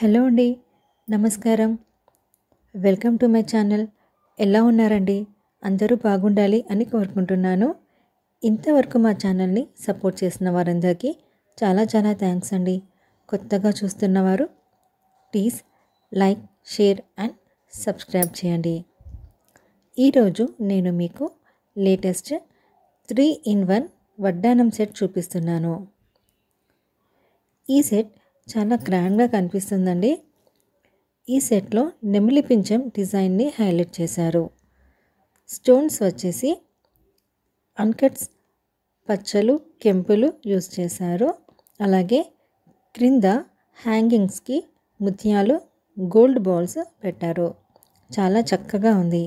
Hello అండి. నమస్కారం. Welcome to my channel. ఎలా ఉన్నారండి? అందరూ బాగుండాలి అని కోరుకుంటున్నాను. ఇంతవరకు మా ఛానల్ని సపోర్ట్ చేసిన వారందరికీ చాలా చాలా థ్యాంక్స్ అండి. కొత్తగా చూస్తున్నవారు please like, share and subscribe చేయండి. ఈరోజు నేను మీకు లేటెస్ట్ 3-in-1 వడ్డానం సెట్ చూపిస్తున్నాను. ఈ సెట్ చాలా గ్రాండ్గా కనిపిస్తుందండి. ఈ సెట్లో నెమిలి పింఛం డిజైన్ని హైలైట్ చేశారు. స్టోన్స్ వచ్చేసి అన్కట్స్, పచ్చలు, కెంపులు యూజ్ చేశారు. అలాగే క్రింద హ్యాంగింగ్స్కి ముత్యాలు, గోల్డ్ బాల్స్ పెట్టారు. చాలా చక్కగా ఉంది.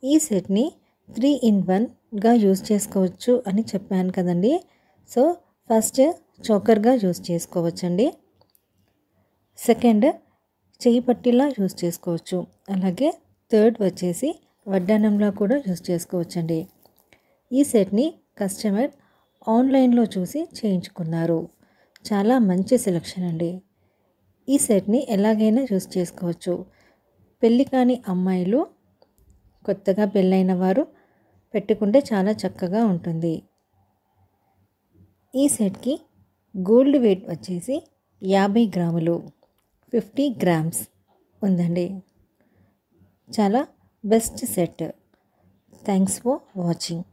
ఈ సెట్ని 3-in-1గా యూజ్ చేసుకోవచ్చు అని చెప్పాను కదండి. సో ఫస్ట్ చోకర్గా యూజ్ చేసుకోవచ్చండి. సెకండ్ చెయ్యి పట్టీలా యూజ్ చేసుకోవచ్చు. అలాగే థర్డ్ వచ్చేసి వడ్డానంలో కూడా యూజ్ చేసుకోవచ్చండి. ఈ సెట్ని కస్టమర్ ఆన్లైన్లో చూసి చేయించుకున్నారు. చాలా మంచి సెలెక్షన్ అండి. ఈ సెట్ని ఎలాగైనా యూజ్ చేసుకోవచ్చు. పెళ్ళి కాని అమ్మాయిలు, కొత్తగా పెళ్ళైన వారు పెట్టుకుంటే చాలా చక్కగా ఉంటుంది. ఈ సెట్కి గోల్డ్ వెయిట్ వచ్చేసి 50 గ్రాములు, 50 గ్రామ్స్ ఉందండి. చాలా best set. Thanks for watching.